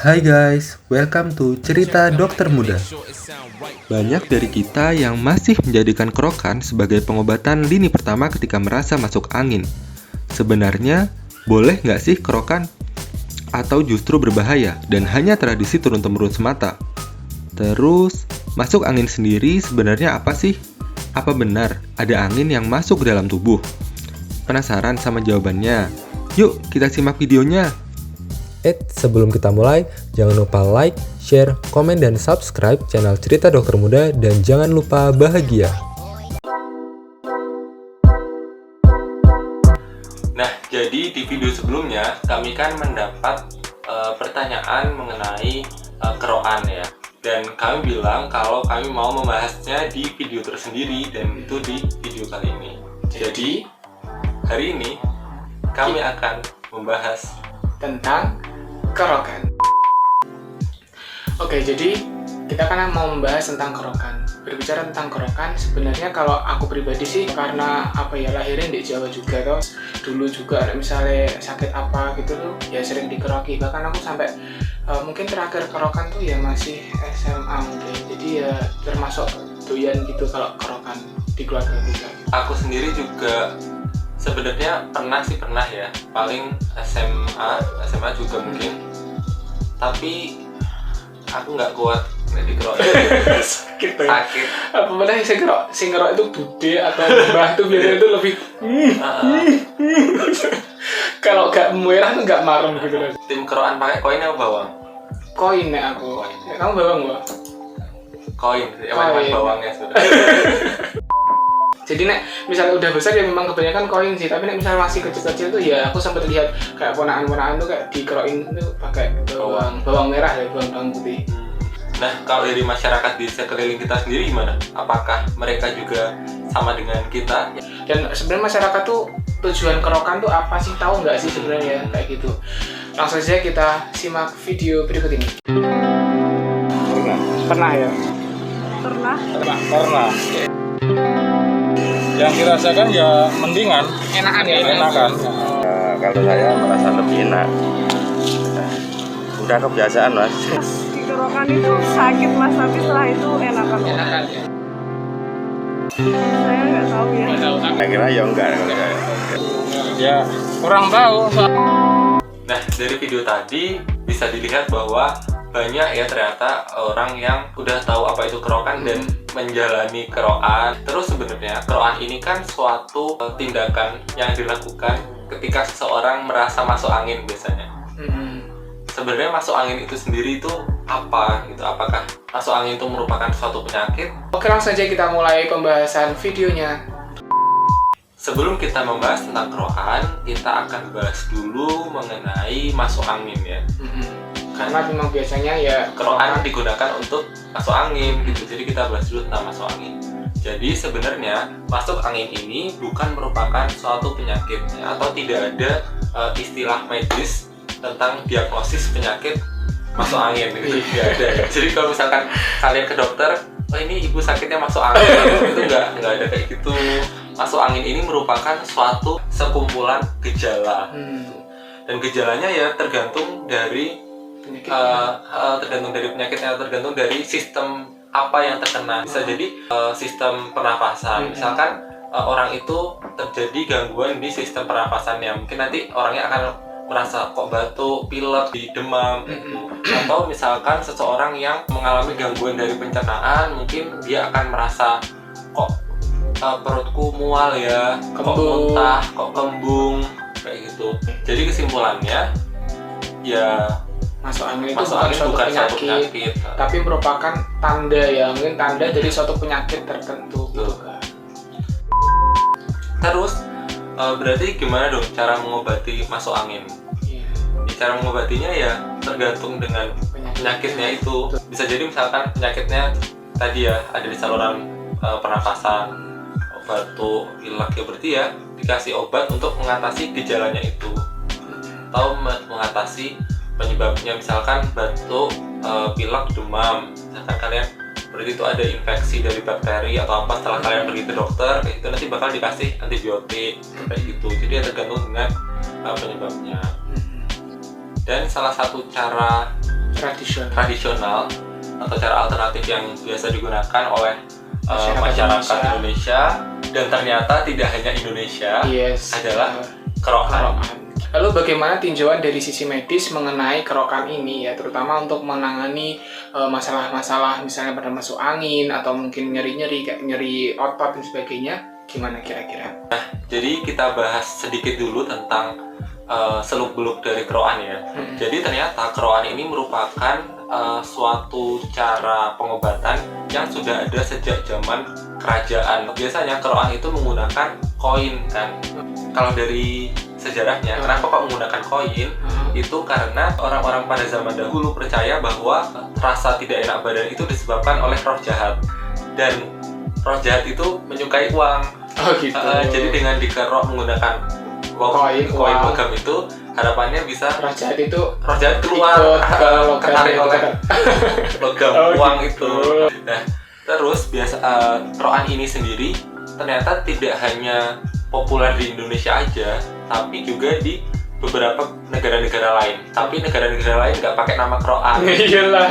Hai guys, welcome to Cerita Dokter Muda. Banyak dari kita yang masih menjadikan kerokan sebagai pengobatan lini pertama ketika merasa masuk angin. Sebenarnya, boleh nggak sih kerokan? Atau justru berbahaya dan hanya tradisi turun-temurun semata? Terus, masuk angin sendiri sebenarnya apa sih? Apa benar ada angin yang masuk ke dalam tubuh? Penasaran sama jawabannya? Yuk, kita simak videonya. Sebelum kita mulai, jangan lupa like, share, komen, dan subscribe channel Cerita Dokter Muda, dan jangan lupa bahagia. Nah, jadi di video sebelumnya kami kan mendapat pertanyaan mengenai kerokan ya. Dan kami bilang kalau kami mau membahasnya di video tersendiri dan itu di video kali ini. Jadi, hari ini kami akan membahas tentang kerokan. Oke, jadi kita kan mau membahas tentang kerokan. Berbicara tentang kerokan, sebenarnya kalau aku pribadi sih karena lahirin di Jawa juga toh. Dulu juga misalnya sakit apa gitu tuh ya sering dikeroki. Bahkan aku sampai mungkin terakhir kerokan tuh ya masih SMA mungkin. Jadi ya termasuk doyan gitu kalau kerokan di keluarga kita. Aku sendiri juga sebenarnya pernah ya, paling SMA juga mungkin. Tapi aku nggak kuat dikerokin. Sakit. Apa mana sing ngerok itu bude atau mbah tuh biasanya itu lebih kalau nggak merah tuh nggak marem gitu loh. Tim kerokan pakai koin atau bawang? Koin ya aku. Kamu bawang nggak? Koin, emang bawangnya sudah. Jadi misalnya udah besar ya memang kebanyakan koin sih, tapi misalnya masih kecil-kecil tuh ya aku sempat lihat kayak ponakan-ponakan tuh kayak dikerokin tuh pakai bawang merah ya, bawang putih. Nah, kalau dari masyarakat di sekeliling kita sendiri gimana? Apakah mereka juga sama dengan kita? Dan sebenarnya masyarakat tuh tujuan kerokan tuh apa sih, tahu nggak sih sebenarnya kayak gitu? Langsung saja kita simak video berikut ini. Pernah ya? Pernah. Yang dirasakan ya mendingan, Enakan ya? enakan. Kalau saya merasa lebih enak. Udah kebiasaan mas. Di kerokan itu sakit mas, tapi setelah itu enakan. Enakan ya? Saya nggak tahu ya. Saya kira ya enggak kalau saya. Ya kurang tahu. Nah, dari video tadi bisa dilihat bahwa banyak ya ternyata orang yang udah tahu apa itu kerokan dan menjalani kerokan. Terus sebenarnya kerokan ini kan suatu tindakan yang dilakukan ketika seseorang merasa masuk angin biasanya. Sebenarnya masuk angin itu sendiri itu apa gitu? Apakah masuk angin itu merupakan suatu penyakit? Oke, langsung saja kita mulai pembahasan videonya. Sebelum kita membahas tentang kerokan, kita akan bahas dulu mengenai masuk angin ya. Karena memang biasanya ya Kerokan digunakan untuk masuk angin gitu. Jadi kita bahas dulu tentang masuk angin. Jadi sebenarnya masuk angin ini bukan merupakan suatu penyakit ya, atau tidak ada istilah medis tentang diagnosis penyakit masuk angin gitu. Tidak ada ya. Jadi kalau misalkan kalian ke dokter, oh ini ibu sakitnya masuk angin, itu nggak ada kayak gitu. Masuk angin ini merupakan suatu sekumpulan gejala. Dan gejalanya ya tergantung dari penyakitnya, tergantung dari sistem apa yang terkena. Bisa jadi sistem pernafasan. Misalkan orang itu terjadi gangguan di sistem pernafasannya, mungkin nanti orangnya akan merasa kok batuk, pilek, demam gitu. Atau misalkan seseorang yang mengalami gangguan dari pencernaan, mungkin dia akan merasa kok perutku mual ya, kok muntah, kok kembung kayak gitu. Jadi kesimpulannya ya masuk angin itu bukan suatu penyakit, tapi merupakan tanda ya, mungkin tanda dari suatu penyakit tertentu gitu kan. Terus berarti gimana dong cara mengobati masuk angin? Cara mengobatinya ya tergantung dengan penyakitnya itu. Bisa jadi misalkan penyakitnya tadi ya ada di saluran pernafasan, batuk, pilek ya, berarti ya dikasih obat untuk mengatasi gejalanya itu, atau mengatasi penyebabnya, misalkan batuk, pilek, demam. Misalkan kalian berarti itu ada infeksi dari bakteri atau apa, setelah kalian pergi ke dokter kayak gitu nanti bakal dikasih antibiotik kayak gitu. Jadi ya tergantung dengan penyebabnya. Dan salah satu cara tradisional atau cara alternatif yang biasa digunakan oleh masyarakat Indonesia, dan ternyata tidak hanya Indonesia, adalah kerokan. Lalu bagaimana tinjauan dari sisi medis mengenai kerokan ini ya, terutama untuk menangani masalah-masalah misalnya pada masuk angin atau mungkin nyeri-nyeri kayak nyeri otot dan sebagainya, gimana kira-kira? Nah, jadi kita bahas sedikit dulu tentang seluk-beluk dari kerokan ya. Jadi ternyata kerokan ini merupakan suatu cara pengobatan yang sudah ada sejak zaman kerajaan. Biasanya kerokan itu menggunakan koin kan. Kalau dari sejarahnya, kenapa kok menggunakan koin? Itu karena orang-orang pada zaman dahulu percaya bahwa rasa tidak enak badan itu disebabkan oleh roh jahat, dan roh jahat itu menyukai uang. Oh gitu. Jadi dengan dikerok menggunakan koin logam itu, harapannya bisa roh jahat keluar, ketarik oleh logam uang itu. Nah, terus kerokan ini sendiri ternyata tidak hanya populer di Indonesia aja, tapi juga di beberapa negara-negara lain. Tapi negara-negara lain nggak pakai nama kerokan. Iyalah.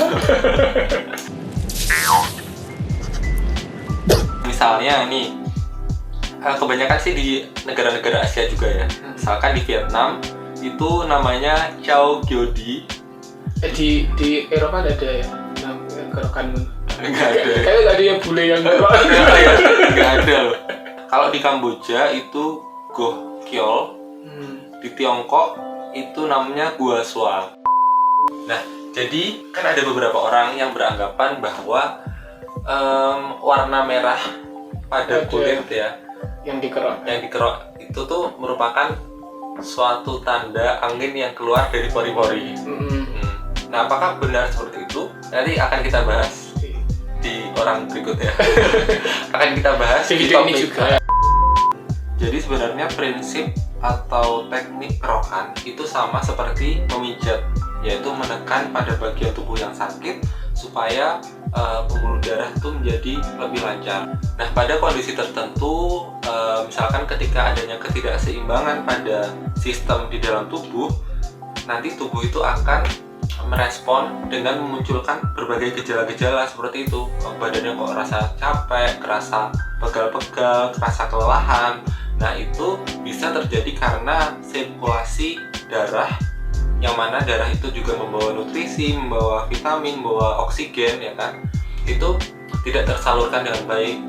Misalnya nih, kebanyakan sih di negara-negara Asia juga ya. Misalkan di Vietnam itu namanya Chow Gyodi. Di Eropa ada ya kerokan? Nggak ada. Kayaknya nggak ada yang bule yang kerokan. Nggak ada loh. Kalau di Kamboja itu Goh Kiol. Di Tiongkok itu namanya Gua Swa. Nah, jadi kan ada beberapa orang yang beranggapan bahwa warna merah pada kulit ya, yang dikerok itu tuh merupakan suatu tanda angin yang keluar dari pori-pori. Nah, apakah benar seperti itu? Nanti akan kita bahas di orang berikutnya. Akan kita bahas di video ini topik juga. Jadi sebenarnya prinsip atau teknik kerokan itu sama seperti memijat, yaitu menekan pada bagian tubuh yang sakit supaya pembuluh darah itu menjadi lebih lancar. Nah, pada kondisi tertentu, misalkan ketika adanya ketidakseimbangan pada sistem di dalam tubuh, nanti tubuh itu akan merespon dengan memunculkan berbagai gejala-gejala seperti itu. Badannya kok rasa capek, kerasa pegal-pegal, kerasa kelelahan. Nah, itu bisa terjadi karena sirkulasi darah, yang mana darah itu juga membawa nutrisi, membawa vitamin, membawa oksigen, ya kan, itu tidak tersalurkan dengan baik.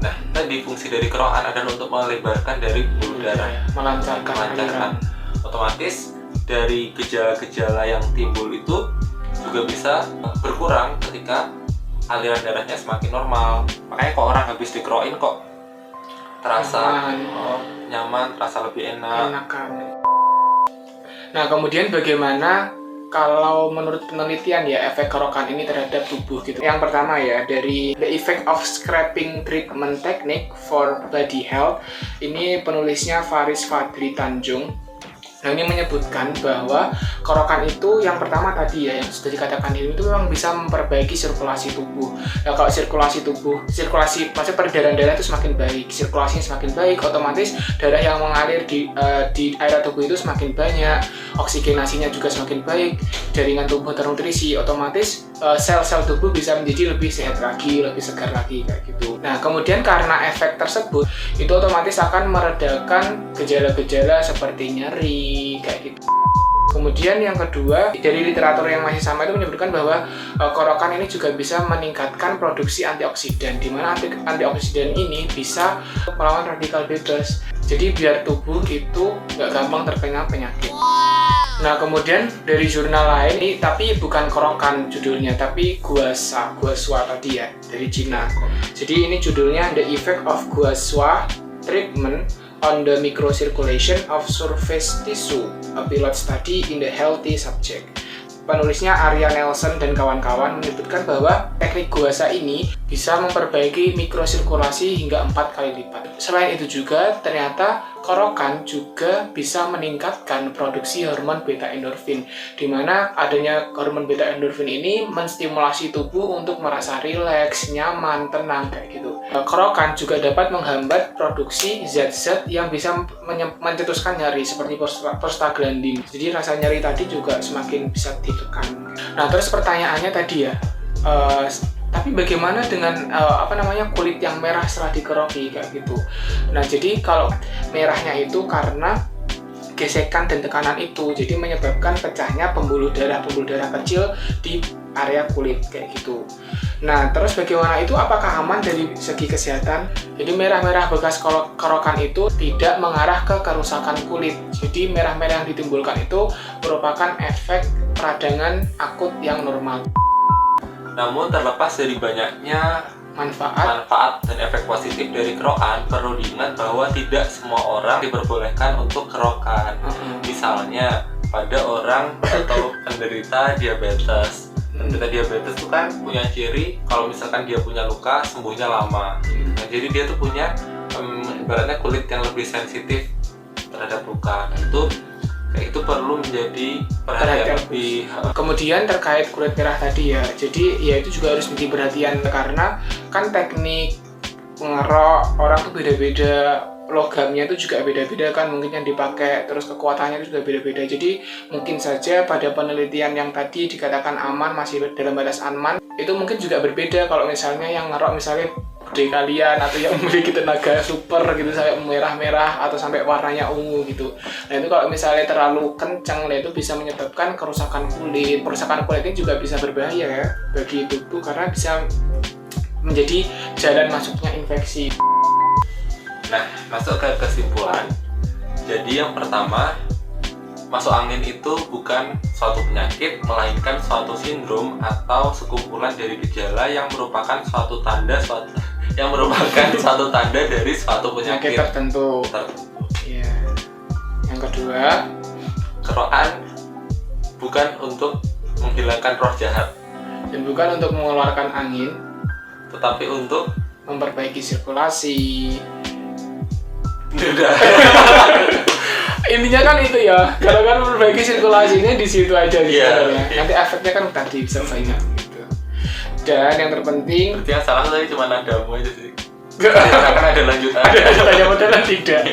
Nah, tadi fungsi dari kerokan adalah untuk melebarkan dari pembuluh darah, melancarkan. Otomatis dari gejala-gejala yang timbul itu juga bisa berkurang ketika aliran darahnya semakin normal. Makanya kok orang habis dikerokin kok terasa nyaman, terasa lebih enakan. Nah, kemudian bagaimana kalau menurut penelitian ya efek kerokan ini terhadap tubuh gitu? Yang pertama ya, dari The Effect of Scraping Treatment Technique for Body Health, ini penulisnya Faris Fadri Tanjung. Nah, ini menyebutkan bahwa kerokan itu yang pertama tadi ya, yang sudah dikatakan itu memang bisa memperbaiki sirkulasi tubuh. Nah, kalau sirkulasi maksudnya peredaran darah itu semakin baik, sirkulasinya semakin baik, otomatis darah yang mengalir di area tubuh itu semakin banyak, oksigenasinya juga semakin baik, jaringan tubuh ternutrisi, otomatis sel-sel tubuh bisa menjadi lebih sehat lagi, lebih segar lagi kayak gitu. Nah, kemudian karena efek tersebut itu otomatis akan meredakan gejala-gejala seperti nyeri kayak gitu. Kemudian yang kedua, dari literatur yang masih sama itu menyebutkan bahwa kerokan ini juga bisa meningkatkan produksi antioksidan, di mana antioksidan ini bisa melawan radikal bebas. Jadi biar tubuh itu nggak gampang terkena penyakit. Nah, kemudian dari jurnal lain, tapi bukan kerokan judulnya, tapi Gua Swa tadi ya, dari Cina. Jadi ini judulnya The Effect of Gua Swa Treatment on the Microcirculation of Surface Tissue, a pilot study in the healthy subject. Penulisnya Arya Nelson dan kawan-kawan menyebutkan bahwa teknik Gua Swa ini bisa memperbaiki mikrosirkulasi hingga 4 kali lipat. Selain itu juga ternyata korokan juga bisa meningkatkan produksi hormon beta endorfin, di mana adanya hormon beta endorfin ini menstimulasi tubuh untuk merasa rileks, nyaman, tenang kayak gitu. Korokan juga dapat menghambat produksi zat-zat yang bisa mencetuskan nyeri seperti prostaglandin. Jadi rasa nyeri tadi juga semakin bisa ditekan. Nah, terus pertanyaannya tadi ya, tapi bagaimana dengan kulit yang merah setelah dikeroki kayak gitu. Nah, jadi kalau merahnya itu karena gesekan dan tekanan itu, jadi menyebabkan pecahnya pembuluh darah kecil di area kulit kayak gitu. Nah, terus bagaimana itu, apakah aman dari segi kesehatan? Jadi merah-merah bekas korokan itu tidak mengarah ke kerusakan kulit. Jadi merah-merah yang ditimbulkan itu merupakan efek peradangan akut yang normal. Namun terlepas dari banyaknya manfaat dan efek positif dari kerokan, perlu diingat bahwa tidak semua orang diperbolehkan untuk kerokan. Misalnya pada orang atau penderita diabetes. Penderita diabetes itu kan punya ciri kalau misalkan dia punya luka sembuhnya lama. Nah, jadi dia tuh punya ibaratnya kulit yang lebih sensitif terhadap luka. Itu perlu menjadi perhatian lebih. Kemudian terkait kulit merah tadi ya, jadi ya itu juga harus menjadi perhatian karena kan teknik ngerok orang tuh beda-beda, logamnya itu juga beda-beda kan, mungkin yang dipakai, terus kekuatannya itu juga beda-beda. Jadi mungkin saja pada penelitian yang tadi dikatakan aman, masih dalam batas aman, itu mungkin juga berbeda kalau misalnya yang ngerok misalnya gede kalian atau yang memiliki tenaga super gitu sampai merah-merah atau sampai warnanya ungu gitu. Nah, itu kalau misalnya terlalu kencang, nah itu bisa menyebabkan kerusakan kulit. Kerusakan kulit ini juga bisa berbahaya ya bagi tubuh karena bisa menjadi jalan masuknya infeksi. Nah, masuk ke kesimpulan. Jadi yang pertama, masuk angin itu bukan suatu penyakit, melainkan suatu sindrom atau sekumpulan dari gejala yang merupakan suatu tanda dari suatu penyakit tertentu. Iya. Yang kedua, kerokan bukan untuk menghilangkan roh jahat dan bukan untuk mengeluarkan angin, tetapi untuk memperbaiki sirkulasi. Intinya kan itu ya, kalau kan memperbaiki sirkulasinya di situ aja sebenarnya. Nanti efeknya kan tadi bisa banyak gitu. Dan yang terpenting, berarti yang salah tadi cuma nadamu aja sih. Akan ada lanjutan. Ada modelan tidak.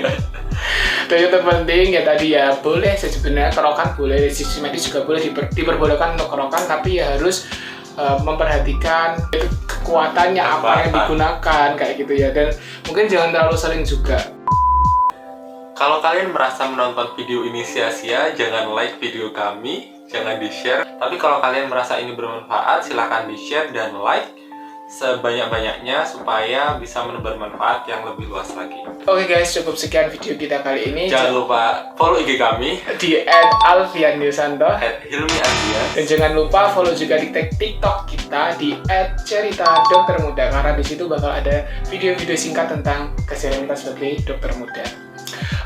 Dan yang terpenting ya tadi ya, boleh sebenarnya kerokan boleh, dari sisi medis juga boleh diperbolehkan untuk kerokan, tapi ya harus memperhatikan kekuatannya apa yang digunakan kayak gitu ya, dan mungkin jangan terlalu sering juga. Kalau kalian merasa menonton video ini sia-sia, jangan like video kami, jangan di-share. Tapi kalau kalian merasa ini bermanfaat, silahkan di-share dan like sebanyak-banyaknya supaya bisa menebar manfaat yang lebih luas lagi. Oke guys, cukup sekian video kita kali ini. Jangan lupa follow IG kami di @alfianyusanto, @hilmiandias, dan jangan lupa follow juga di TikTok kita di @cerita_dokter_muda, karena di situ bakal ada video-video singkat tentang keseharian kita sebagai dokter muda.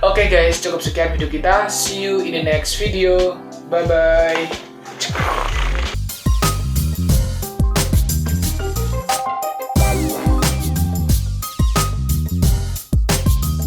Oke guys, cukup sekian video kita. See you in the next video. Bye bye.